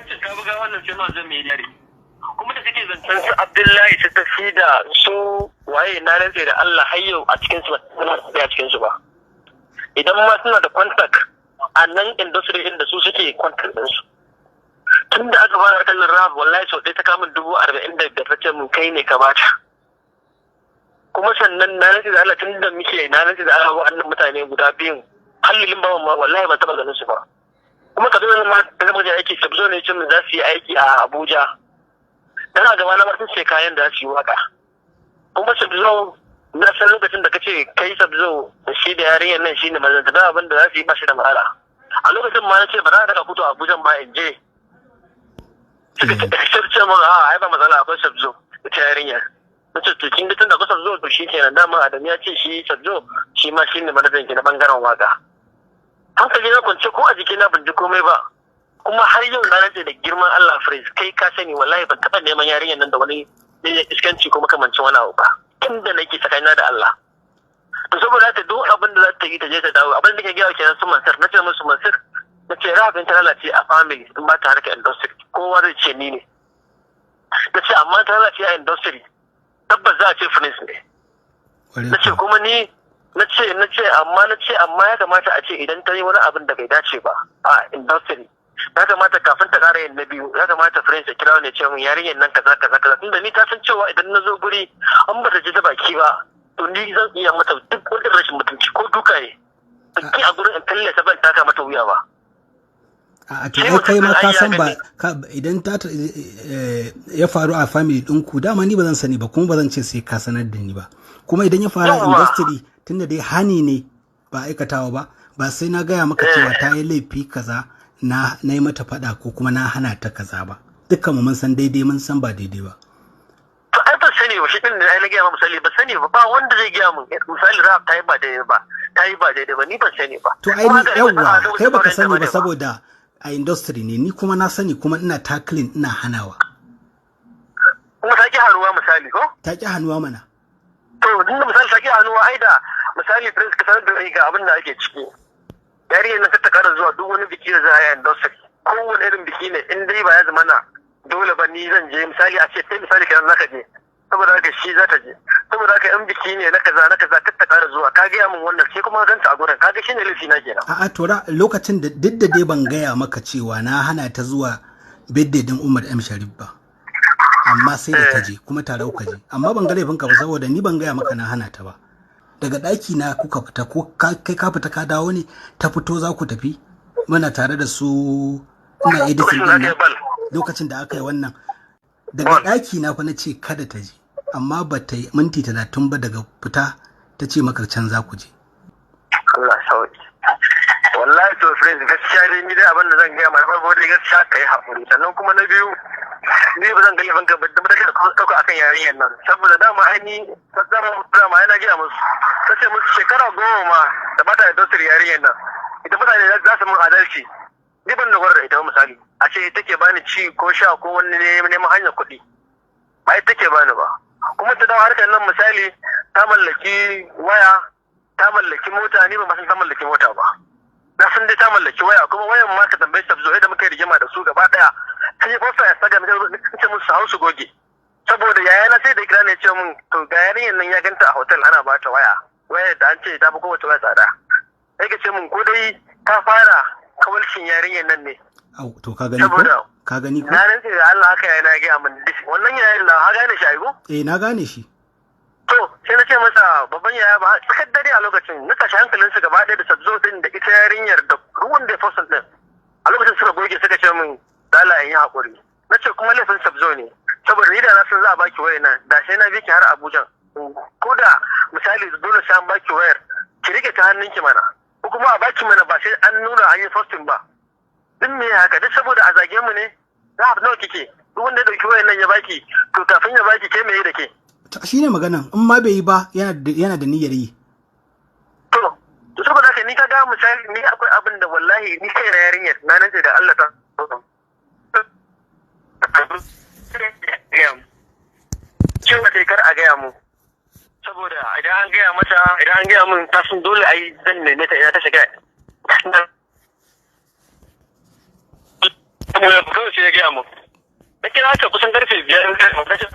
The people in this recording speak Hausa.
ta buga wannan sai ma zan mai dare kuma da suke zancen su Abdullahi su tafi da su waye na rantse da Allah har yau a cikin su ba a cikin su ba idan ma suna da contact a nan industry din da su suke contact din su tun da aka fara kallon rap wallahi sau ɗaya ta kamun 40,000 ta ce mun kai ne ka bata kuma sannan na rantse da Allah tun da muke na rantse da Allah wa'annan mutane guda biyun hallin bawan ma wallahi ban taɓa ganin su ba kuma ka zo ma da zama da aiki sabzo ne cin za su yi aiki a Abuja dan a gaba na ma sun ce kayan da su yi waka kuma sabzo na san lokacin da kace kai sabzo da shi da yarinyar nan shine mazan da abin da za su yi ba shi da matsala a lokacin ma na ce ba za ka fito Abuja ba in je suka ce mun ai ba matsala akwai sabzo ita yarinyar nace to kin ga tunda akwai sabzo to shi kenan dama Adam ya ce shi sabzo shi ma shine manajan ki na bangaren waka hankali na kwance ko a jikina ban ji komai ba kuma har yau na rantse da girman Allah Prince kai ka sani wallahi ban taɓa neman yarinyar nan da wani iskanci ko makamancin wani abu ba tunda nake tsakanina da Allah to saboda haka duk abin da za ta yi ta je ta dawo abin da ke gaya kenan su Mansur nace musu Mansur nace rabin ta lalace a family in ba ta harkar industry kowa zai ce ni ne nace amma ta lalace a industry tabbas za a ce Prince ne nace kuma ni na ce amma ya kamata a ce idan ta yi wani abin da bai dace ba a industry ya kamata kafin ta kara yin na biyu ya kamata Prince ya kira ne ce mun yarinyar nan kaza tunda ni ta san cewa idan na zo guri an ba ta ji da baki ba to ni zan iya mata duk wani rashin mutunci ko duka ne ki a gurin in kalle ta ban taka mata wuya ba a to kai ma ka san ba idan ta ya faru a family ɗinku dama ni ba zan sani ba kuma ba zan ce sai ka sanar da ni ba kuma idan ya faru a industry tunda dai hani ne ba aikatawa ba sai na gaya maka cewa ta yi laifi kaza na yi mata fada ko kuma na hana ta kaza ba dukkan mu mun san daidai mun san ba daidai ba to ai ba sani ba shi din da na gaya ma misali ba sani ba wanda zai gaya mun misali rap ta yi ba daidai ba ni ban sani ba to ai ni yawa kai baka sani ba saboda a industry ne ni kuma na sani kuma ina tackling ina hanawa kuma ta ki hannuwa misali ko ta ki hannuwa mana to dinda misali ta ki hannuwa ai da misali Prince ka sanar da ga abin da ake ciki yariyar nan ta kara zuwa duk wani biki da za a yi industry kowane irin biki ne in dai ba ya zama na dole ba ni zan je misali a ce sai misali kenan zaka je saboda haka shi za ta je saboda haka in biki ne na kaza ta kara zuwa ka gaya min wannan sai kuma ganta a gurin kaga shine laifi na kenan a'a to lokacin da duk da dai ban gaya maka cewa na hana ta zuwa birthday din Umar M Sharif ba amma sai da ta je kuma tare kuka je amma ban ga laifinka ba saboda ni ban gaya maka na hana ta ba daga ɗaki na kuka fita ko kai ka fita ka dawo ne ta fito za ku tafi muna tare da su ina editing din lokacin da aka yi wannan daga ɗaki na fa na ce kada ta je amma ba ta yi minti 30 ba daga fita ta ce maka can za ku je Allah sauki wallahi to friends gaskiya dai ni dai abin da zan gaya mai farko dai gaskiya kai haƙuri sannan kuma na biyu ni ba zan ga laifin ka ba da ɗauka akan yarinyar nan saboda dama aini dama yana gaya musu ta ce musu shekara 10 da bata da dosar yarinyar nan ita mutane za su mun adalci ni ban dogara da ita ba misali a ce take bani ci ko sha ko wani neman hanyar kuɗi ba ita take bani ba kuma ta dawo harkar nan misali ta mallaki waya ta mallaki mota ni ba san ta mallaki mota ba na san dai ta mallaki waya kuma wayan ma ka tambaye ta zo da muka yi rigima da su gaba daya sai fosta ya saka mai ce musu su hau su goge saboda yayana sai da kira ne ce mun to ga yarinyar nan ya ganta a hotel ana ba ta waya da an ce ta fi kowace waya tsada sai ka ce mun ko dai ta fara kawalcin yarinyar nan ne au to ka gani ko na rantse da Allah haka yana ga mun wannan yayin da ha gane shi aigo na gane shi to sai na ce masa babban yaya ba tsakar dare a lokacin na tashi hankalinsu gaba ɗaya da sabzo din da ita yarinyar da ruwan da ya fosan din a lokacin suka goge suka ce min dala in yi haƙuri na ce kuma laifin sabzo ne saboda ni da na san za a baki wayar nan da sai na bi ki har Abuja ko da misali dole sai an baki wayar ki rike ta hannunki mana ko kuma a baki mana ba sai an nuna an yi posting ba din me haka duk saboda a zage mu ne za a nawa kike duk wanda ya dauki wayar nan ya baki to kafin ya baki ke me yi da ke shi ne maganan in ma bai yi ba yana da niyyar yi to saboda haka ni kaga misali ni akwai abin da wallahi ni kai na yarinyar na nace da Allah ta cewa sai kar a gaya mu saboda idan an gaya mun ta sun dole a yi zan neme ta ina ta shiga kawai sai ya gaya gaya mu na kira ta kusan karfe 5 na ce